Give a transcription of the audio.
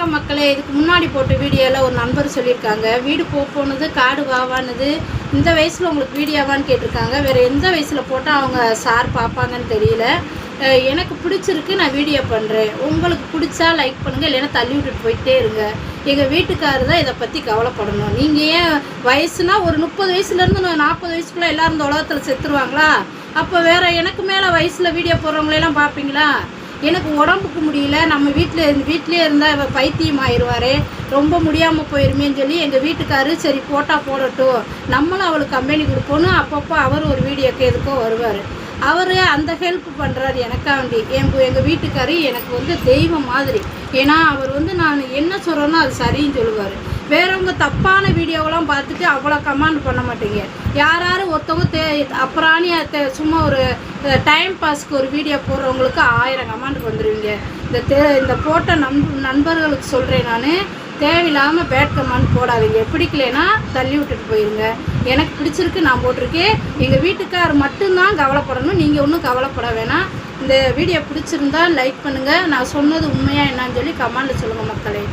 வணக்கம் மக்களே. இதுக்கு முன்னாடி போட்ட வீடியோவில் ஒரு நண்பர் சொல்லியிருக்காங்க, வீடு போனது காடு வாவானது இந்த வயசில் உங்களுக்கு வீடியோவான்னு கேட்டிருக்காங்க. வேறு எந்த வயசில் போட்டால் அவங்க சார் பார்ப்பாங்கன்னு தெரியல. எனக்கு பிடிச்சிருக்கு, நான் வீடியோ பண்ணுறேன். உங்களுக்கு பிடிச்சா லைக் பண்ணுங்கள், இல்லைன்னா தள்ளி விட்டுட்டு போயிட்டே இருங்க. எங்கள் வீட்டுக்காரர் தான் இதை பற்றி கவலைப்படணும். நீங்கள் ஏன் வயசுனா ஒரு 30 வயசுலேருந்து 40 வயசுக்குள்ளே எல்லோரும் இந்த உலகத்தில் செத்துருவாங்களா? அப்போ வேறு எனக்கு மேலே வயசில் வீடியோ போடுறவங்களெல்லாம் பார்ப்பீங்களா? எனக்கு உடம்புக்கு முடியல, நம்ம வீட்டிலே இருந்தால் பைத்தியம் ஆயிடுவார், ரொம்ப முடியாமல் போயிருமேன்னு சொல்லி எங்கள் வீட்டுக்காரரு சரி போட்டால் போடட்டும், நம்மளும் அவளுக்கு கம்பெனி கொடுப்போன்னு அப்பப்போ அவர் ஒரு வீடியோக்கு எதுக்கோ வருவார். அவர் அந்த ஹெல்ப் பண்ணுறாரு எனக்காண்டி. எங்கள் வீட்டுக்காரரு எனக்கு தெய்வம் மாதிரி. ஏன்னா அவர் நான் என்ன சொல்கிறேனோ அது சரின்னு சொல்லுவார். வேறவங்க தப்பான வீடியோவெல்லாம் பார்த்துட்டு அவ்வளோ கமெண்ட் பண்ண மாட்டீங்க. யாராரும் ஒருத்தவங்க அப்புறாணியா சும்மா ஒரு டைம் பாஸ்க்கு ஒரு வீடியோ போடுறவங்களுக்கு 1000 கமெண்ட் வந்துடுவீங்க. இந்த போட்ட நண்பர்களுக்கு சொல்கிறேன், நான் தேவையில்லாமல் பேட் கமெண்ட் போடாதீங்க. பிடிக்கலைன்னா தள்ளி விட்டுட்டு போயிருங்க. எனக்கு பிடிச்சிருக்கு, நான் போட்டிருக்கேன். எங்கள் வீட்டுக்கார் மட்டும்தான் கவலைப்படணும், நீங்கள் ஒன்றும் கவலைப்பட வேணாம். இந்த வீடியோ பிடிச்சிருந்தா லைக் பண்ணுங்கள். நான் சொன்னது உண்மையாக என்னான்னு சொல்லி கமெண்டில் சொல்லுங்கள் மக்களே.